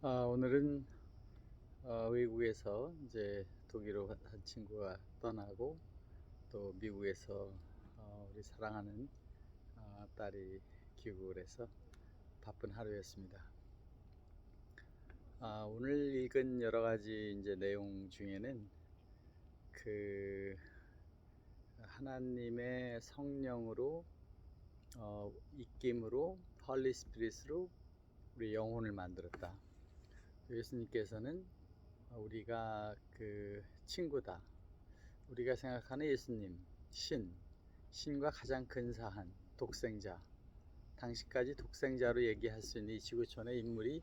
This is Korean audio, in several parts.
오늘은 외국에서 이제 독일로 한 친구가 떠나고 또 미국에서 우리 사랑하는 딸이 귀국을 해서 바쁜 하루였습니다. 오늘 읽은 여러 가지 이제 내용 중에는 그 하나님의 성령으로 입김으로 헐리 스피릿으로 우리 영혼을 만들었다. 예수님께서는 우리가 그 친구다. 우리가 생각하는 예수님, 신과 가장 근사한 독생자, 당시까지 독생자로 얘기할 수 있는 이 지구촌의 인물이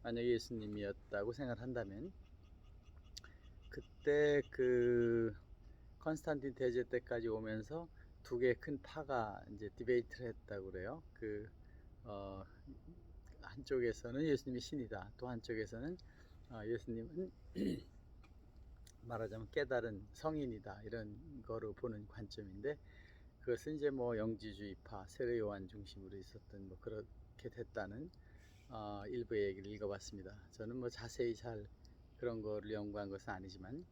만약에 예수님이었다고 생각한다면, 그때 그 컨스탄틴 대제 때까지 오면서 두 개의 큰 파가 이제 디베이트를 했다고 그래요. 어, 한쪽에서는 예수님이 신이다. 또 한쪽에서는 예수님은 말하자면 깨달은 성인이다, 이런 거로 보는 관점인데, 그것은 이제 뭐 영지주의파 세례 요한 중심으로 있었던 뭐 그렇게 됐다는 일부의 얘기를 읽어봤습니다. 저는 뭐 자세히 잘 그런 거를 연구한 것은 아니지만,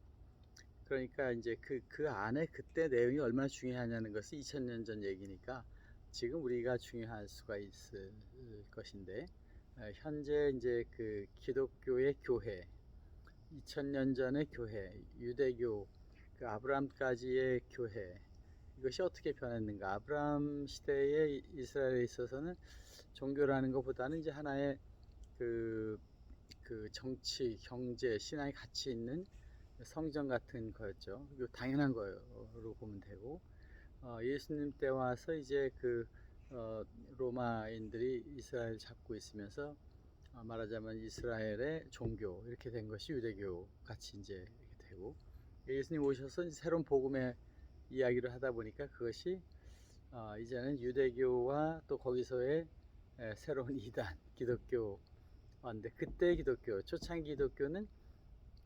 그러니까 이제 그 안에 그때 내용이 얼마나 중요하냐는 것은 2000년 전 얘기니까 지금 우리가 중요할 수가 있을 것인데, 현재 이제 그 기독교의 교회, 2000년 전의 교회, 유대교, 그 아브라함까지의 교회, 이것이 어떻게 변했는가? 아브라함 시대의 이스라엘에 있어서는 종교라는 것보다는 이제 하나의 그, 그 정치, 경제, 신앙이 같이 있는 성전 같은 거였죠. 이거 당연한 거로 보면 되고, 예수님 때 와서 이제 로마인들이 이스라엘 잡고 있으면서 말하자면 이스라엘의 종교 이렇게 된 것이 유대교 같이 이제 이렇게 되고, 예수님 오셔서 새로운 복음의 이야기를 하다 보니까 그것이 이제는 유대교와 또 거기서의 새로운 이단 기독교인데, 그때 기독교 초창기 기독교는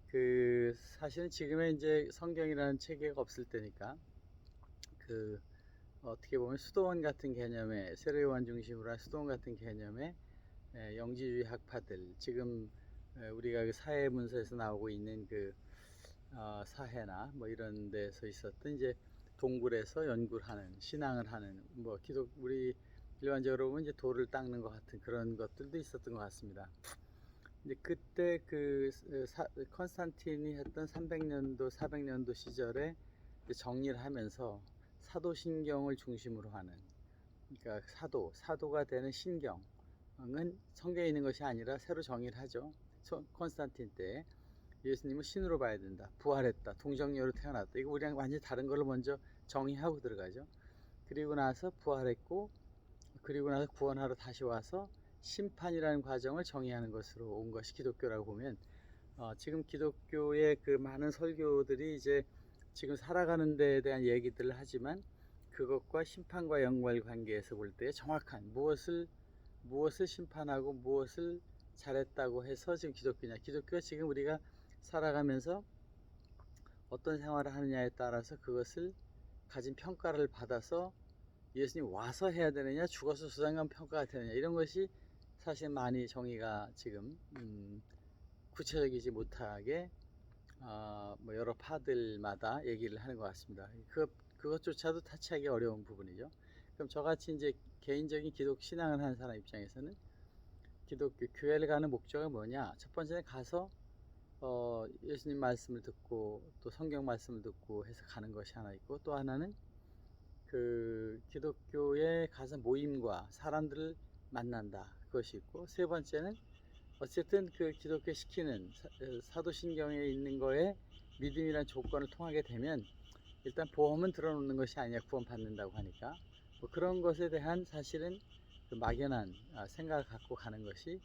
그 사실은 지금의 이제 성경이라는 체계가 없을 때니까 그 어떻게 보면 수도원 같은 개념의 세례요한 중심으로 한 수도원 같은 개념의 영지주의 학파들, 지금 우리가 그 사회 문서에서 나오고 있는 사회나 뭐 이런 데서 있었던 이제 동굴에서 연구를 하는, 신앙을 하는, 뭐 우리 일반적으로 보면 이제 돌을 닦는 것 같은 그런 것들도 있었던 것 같습니다. 이제 그때 컨스탄틴이 했던 300년도 400년도 시절에 정리를 하면서 사도신경을 중심으로 하는, 그러니까 사도가 되는 신경은 성경에 있는 것이 아니라 새로 정의를 하죠. 컨스탄틴 때 예수님을 신으로 봐야 된다, 부활했다, 동정녀로 태어났다, 이거 우리랑 완전히 다른 걸로 먼저 정의하고 들어가죠. 그리고 나서 부활했고, 그리고 나서 구원하러 다시 와서 심판이라는 과정을 정의하는 것으로 온 것이 기독교라고 보면, 지금 기독교의 그 많은 설교들이 이제 지금 살아가는 데에 대한 얘기들을 하지만, 그것과 심판과 연관관계에서 볼 때 정확한 무엇을 심판하고 무엇을 잘했다고 해서 지금 기독교냐, 기독교가 지금 우리가 살아가면서 어떤 생활을 하느냐에 따라서 그것을 가진 평가를 받아서 예수님 와서 해야 되느냐, 죽어서 수장관 평가가 되느냐, 이런 것이 사실 많이 정의가 지금 구체적이지 못하게 뭐 여러 파들마다 얘기를 하는 것 같습니다. 그것조차도 타치하기 어려운 부분이죠. 그럼 저같이 이제 개인적인 기독 신앙을 하는 사람 입장에서는 기독교 교회를 가는 목적은 뭐냐? 첫 번째는 가서 예수님 말씀을 듣고 또 성경 말씀을 듣고 해서 가는 것이 하나 있고, 또 하나는 그 기독교에 가서 모임과 사람들을 만난다, 그것이 있고, 세 번째는 어쨌든 그 기독교 시키는 사도신경에 있는 거에 믿음이란 조건을 통하게 되면 일단 보험은 들어놓는 것이 아니야, 구원 받는다고 하니까. 뭐 그런 것에 대한 사실은 그 막연한 생각을 갖고 가는 것이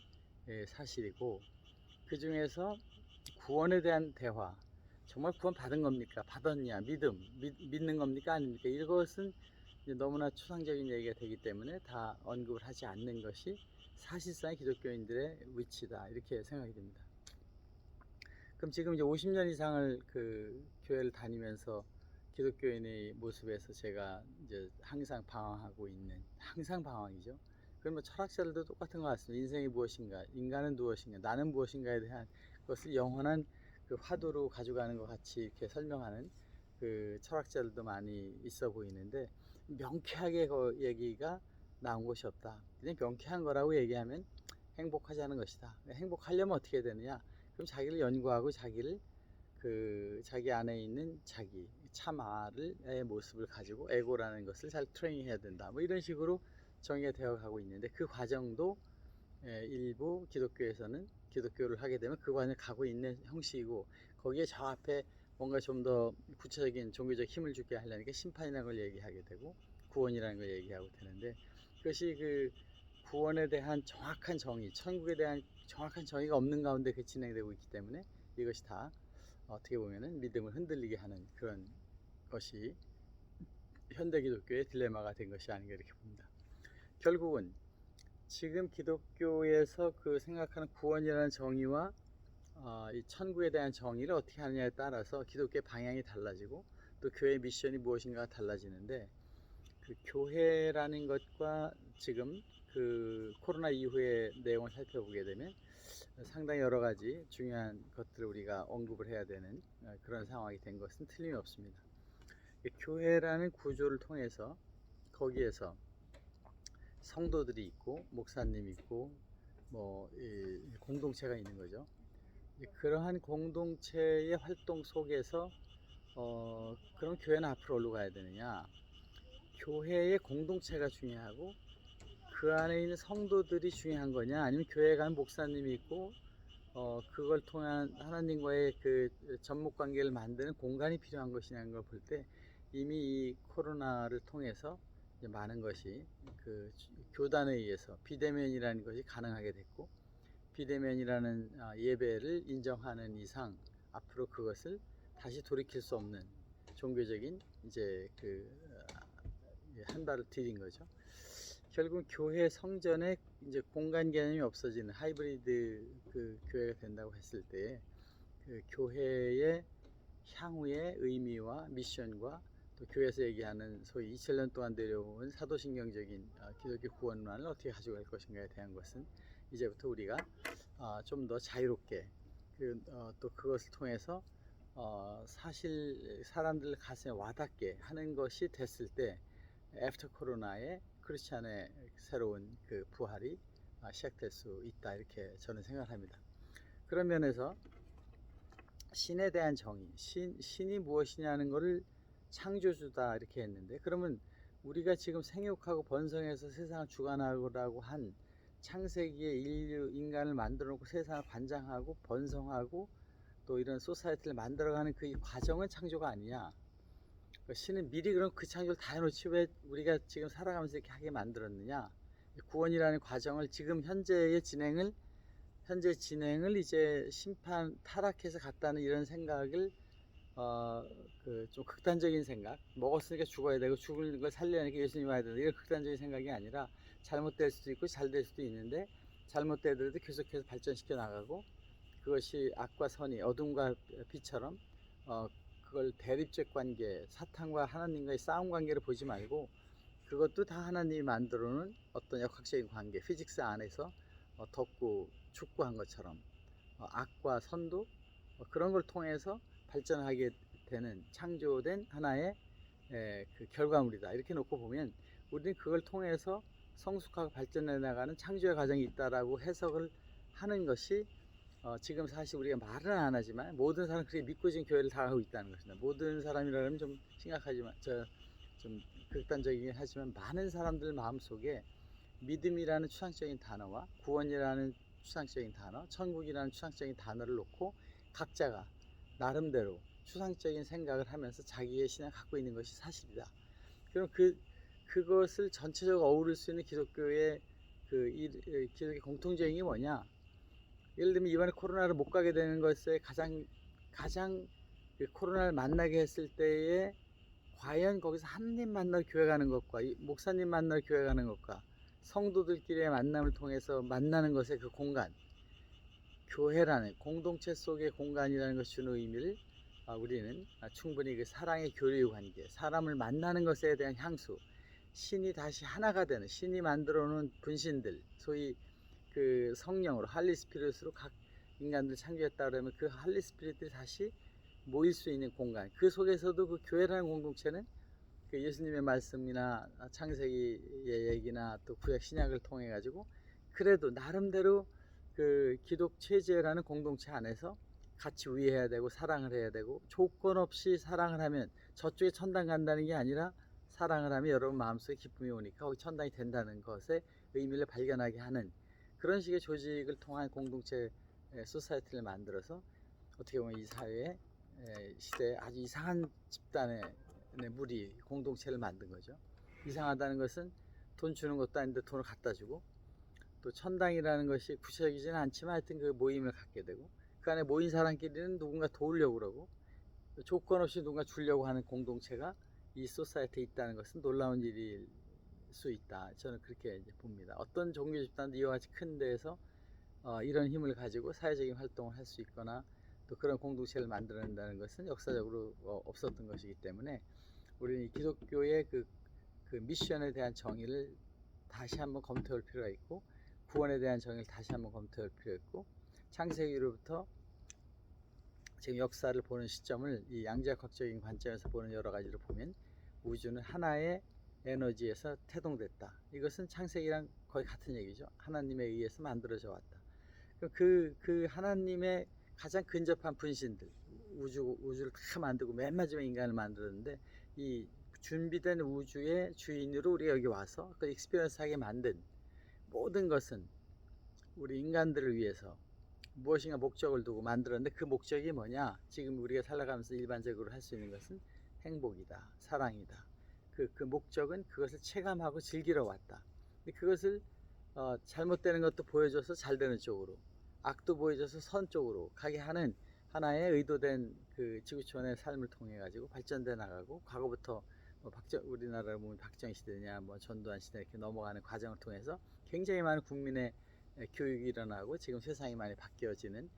사실이고, 그 중에서 구원에 대한 대화, 정말 구원 받은 겁니까? 받았냐? 믿는 겁니까? 아닙니까? 이것은 너무나 추상적인 얘기가 되기 때문에 다 언급을 하지 않는 것이 사실상 기독교인들의 위치다, 이렇게 생각이 됩니다. 그럼 지금 이제 50년 이상을 그 교회를 다니면서 기독교인의 모습에서 제가 이제 항상 방황하고 있는, 항상 방황이죠. 그러면 철학자들도 똑같은 것 같습니다. 인생이 무엇인가, 인간은 무엇인가, 나는 무엇인가에 대한 것을 영원한 그 화두로 가져가는 것 같이 이렇게 설명하는 그 철학자들도 많이 있어 보이는데, 명쾌하게 그 얘기가 나온 것이 없다. 그냥 명쾌한 거라고 얘기하면 행복하자는 것이다. 행복하려면 어떻게 되느냐? 그럼 자기를 연구하고 자기 안에 있는 자기 참아의 모습을 가지고 에고라는 것을 잘 트레이닝해야 된다. 뭐 이런 식으로 정의가 되어 가고 있는데, 그 과정도 일부 기독교에서는 기독교를 하게 되면 그 과정을 가고 있는 형식이고, 거기에 저 앞에 뭔가 좀 더 구체적인 종교적 힘을 주게 하려니까 심판이라는 걸 얘기하게 되고 구원이라는 걸 얘기하고 되는데, 그것이 그 구원에 대한 정확한 정의, 천국에 대한 정확한 정의가 없는 가운데 그 진행되고 있기 때문에 이것이 다 어떻게 보면은 믿음을 흔들리게 하는 그런 것이 현대 기독교의 딜레마가 된 것이 아닌가 이렇게 봅니다. 결국은 지금 기독교에서 그 생각하는 구원이라는 정의와 이 천국에 대한 정의를 어떻게 하느냐에 따라서 기독교의 방향이 달라지고 또 교회의 미션이 무엇인가가 달라지는데, 그 교회라는 것과 지금 그 코로나 이후의 내용을 살펴보게 되면 상당히 여러 가지 중요한 것들을 우리가 언급을 해야 되는 그런 상황이 된 것은 틀림없습니다. 교회라는 구조를 통해서 거기에서 성도들이 있고 목사님이 있고 뭐 공동체가 있는 거죠. 그러한 공동체의 활동 속에서 그럼 교회는 앞으로 어디로 가야 되느냐? 교회의 공동체가 중요하고 그 안에 있는 성도들이 중요한 거냐, 아니면 교회에 가는 목사님이 있고 그걸 통한 하나님과의 그 접목 관계를 만드는 공간이 필요한 것이냐는 걸 볼 때, 이미 이 코로나를 통해서 이제 많은 것이 그 교단에 의해서 비대면이라는 것이 가능하게 됐고, 비대면이라는 예배를 인정하는 이상 앞으로 그것을 다시 돌이킬 수 없는 종교적인 이제 그 한 발을 디딘 거죠. 결국 교회 성전에 이제 공간 개념이 없어지는 하이브리드 그 교회가 된다고 했을 때, 그 교회의 향후의 의미와 미션과 또 교회에서 얘기하는 소위 2000년 동안 내려온 사도신경적인 기독교 구원론을 어떻게 가져갈 것인가에 대한 것은 이제부터 우리가 좀 더 자유롭게 또 그것을 통해서 사실 사람들 가슴에 와닿게 하는 것이 됐을 때, 애프터 코로나의 크리스찬의 새로운 그 부활이 시작될 수 있다 이렇게 저는 생각합니다. 그런 면에서 신에 대한 정의, 신이 무엇이냐는 것을 창조주다 이렇게 했는데, 그러면 우리가 지금 생육하고 번성해서 세상을 주관하라고 한 창세기의 인간을 만들어 놓고 세상을 관장하고 번성하고 또 이런 소사이티를 만들어가는 그 과정은 창조가 아니냐? 신은 미리 그럼 그 창조를 다 해놓지 왜 우리가 지금 살아가면서 이렇게 하게 만들었느냐? 구원이라는 과정을 지금 현재 진행을 이제 심판 타락해서 갔다는 이런 생각을 그 좀 극단적인 생각, 먹었으니까 죽어야 되고 죽을 걸 살려니까 예수님 와야 된다, 이런 극단적인 생각이 아니라 잘못될 수도 있고 잘 될 수도 있는데, 잘못되더라도 계속해서 발전시켜 나가고, 그것이 악과 선이 어둠과 빛처럼 그걸 대립적 관계, 사탄과 하나님과의 싸움 관계를 보지 말고 그것도 다 하나님이 만들어 놓은 어떤 역학적인 관계, 피직스 안에서 덮고 축구한 것처럼 악과 선도 그런 걸 통해서 발전하게 되는 창조된 하나의 그 결과물이다 이렇게 놓고 보면, 우리는 그걸 통해서 성숙하고 발전해 나가는 창조의 과정이 있다라고 해석을 하는 것이 지금 사실 우리가 말은 안 하지만 모든 사람 그렇게 믿고 지금 교회를 다 하고 있다는 것입니다. 모든 사람이라면 좀 심각하지만 좀 극단적이긴 하지만 많은 사람들 마음속에 믿음이라는 추상적인 단어와 구원이라는 추상적인 단어, 천국이라는 추상적인 단어를 놓고 각자가 나름대로 추상적인 생각을 하면서 자기의 신앙을 갖고 있는 것이 사실이다. 그럼 그것을 전체적으로 어우를 수 있는 기독교의 기독교의 공통점이 뭐냐? 예를 들면 이번에 코로나를 못 가게 되는 것에 가장 그 코로나를 만나게 했을 때에 과연 거기서 하나님 만날 교회 가는 것과 목사님 만날 교회 가는 것과 성도들끼리의 만남을 통해서 만나는 것의 그 공간, 교회라는 공동체 속의 공간이라는 것이 주는 의미를 우리는 충분히 그 사랑의 교류 관계, 사람을 만나는 것에 대한 향수, 신이 다시 하나가 되는, 신이 만들어 놓은 분신들, 소위 그 성령으로 할리 스피릿으로 각 인간들 창조했다 그러면 그 할리 스피릿들이 다시 모일 수 있는 공간, 그 속에서도 그 교회라는 공동체는 그 예수님의 말씀이나 창세기의 얘기나 또 구약 신약을 통해 가지고 그래도 나름대로 그 기독 체제라는 공동체 안에서 같이 위해야 되고 사랑을 해야 되고, 조건 없이 사랑을 하면 저쪽에 천당 간다는 게 아니라 사랑을 하면 여러분 마음속에 기쁨이 오니까 거기 천당이 된다는 것의 의미를 발견하게 하는 그런 식의 조직을 통한 공동체 소사이티를 만들어서 어떻게 보면 이 사회의 시대에 아주 이상한 집단의 무리 공동체를 만든 거죠. 이상하다는 것은 돈 주는 것도 아닌데 돈을 갖다 주고, 또 천당이라는 것이 구체적이지는 않지만 하여튼 그 모임을 갖게 되고, 그 안에 모인 사람끼리는 누군가 도우려고 그러고 조건 없이 누군가 주려고 하는 공동체가 이 소사이티에 있다는 것은 놀라운 일일 수 있다. 저는 그렇게 이제 봅니다. 어떤 종교 집단도 이와 같이 큰 데에서 이런 힘을 가지고 사회적인 활동을 할 수 있거나 또 그런 공동체를 만들어낸다는 것은 역사적으로 없었던 것이기 때문에 우리는 기독교의 그 미션에 대한 정의를 다시 한번 검토할 필요가 있고, 구원에 대한 정의를 다시 한번 검토할 필요가 있고, 창세기로부터 지금 역사를 보는 시점을 이 양자역학적인 관점에서 보는 여러 가지로 보면 우주는 하나의 에너지에서 태동됐다. 이것은 창세기랑 거의 같은 얘기죠. 하나님에 의해서 만들어져 왔다. 그 하나님의 가장 근접한 분신들, 우주를 다 만들고 맨 마지막에 인간을 만들었는데, 이 준비된 우주의 주인으로 우리가 여기 와서 그 익스피리언스하게 만든 모든 것은 우리 인간들을 위해서 무엇인가 목적을 두고 만들었는데, 그 목적이 뭐냐? 지금 우리가 살아가면서 일반적으로 할 수 있는 것은 행복이다, 사랑이다. 그 목적은 그것을 체감하고 즐기러 왔다. 그것을 잘못되는 것도 보여줘서 잘 되는 쪽으로, 악도 보여줘서 선 쪽으로 가게 하는 하나의 의도된 그 지구촌의 삶을 통해 가지고 발전돼 나가고, 과거부터 우리나라로 보면 박정희 시대냐 뭐 전두환 시대 이렇게 넘어가는 과정을 통해서 굉장히 많은 국민의 교육이 일어나고 지금 세상이 많이 바뀌어지는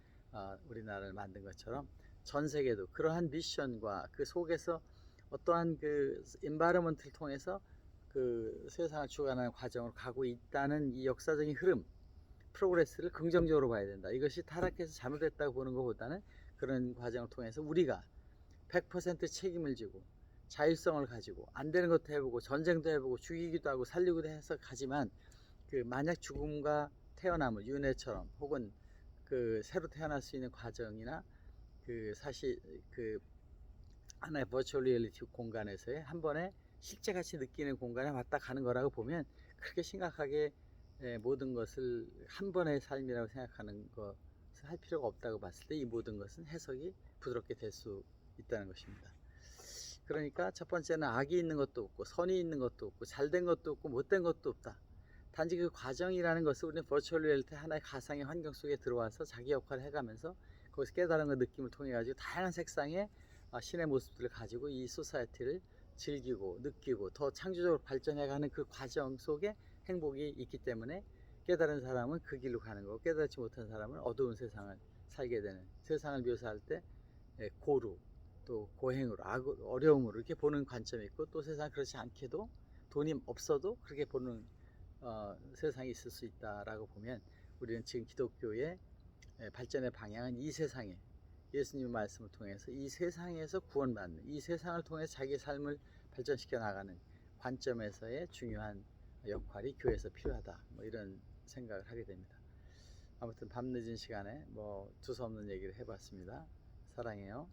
우리나라를 만든 것처럼 전 세계도 그러한 미션과 그 속에서 어떠한 그 인바이러먼트를 통해서 그 세상을 주관하는 과정으로 가고 있다는 이 역사적인 흐름, 프로그레스를 긍정적으로 봐야 된다. 이것이 타락해서 잘못됐다고 보는 것보다는 그런 과정을 통해서 우리가 100% 책임을 지고 자율성을 가지고 안 되는 것도 해보고 전쟁도 해보고 죽이기도 하고 살리기도 해서 가지만, 그 만약 죽음과 태어남을 윤회처럼 혹은 그 새로 태어날 수 있는 과정이나 그 사실 그 하나의 버추얼 리얼리티 공간에서의 한 번에 실제같이 느끼는 공간에 왔다 가는 거라고 보면, 그렇게 심각하게 모든 것을 한 번의 삶이라고 생각하는 것을 할 필요가 없다고 봤을 때 이 모든 것은 해석이 부드럽게 될 수 있다는 것입니다. 그러니까 첫 번째는 악이 있는 것도 없고 선이 있는 것도 없고 잘된 것도 없고 못된 것도 없다. 단지 그 과정이라는 것을 우리는 버추얼 리얼리티 하나의 가상의 환경 속에 들어와서 자기 역할을 해가면서 거기서 깨달은 그 느낌을 통해 가지고 다양한 색상의 신의 모습들을 가지고 이 소사이티를 즐기고 느끼고 더 창조적으로 발전해가는 그 과정 속에 행복이 있기 때문에 깨달은 사람은 그 길로 가는 거고, 깨달지 못한 사람은 어두운 세상을 살게 되는, 세상을 묘사할 때 고루 또 고행으로 어려움으로 이렇게 보는 관점이 있고, 또 세상 그렇지 않게도 돈이 없어도 그렇게 보는 세상이 있을 수 있다라고 보면, 우리는 지금 기독교의 발전의 방향은 이 세상에 예수님의 말씀을 통해서 이 세상에서 구원받는, 이 세상을 통해서 자기의 삶을 발전시켜 나가는 관점에서의 중요한 역할이 교회에서 필요하다, 뭐 이런 생각을 하게 됩니다. 아무튼 밤늦은 시간에 뭐 두서없는 얘기를 해봤습니다. 사랑해요.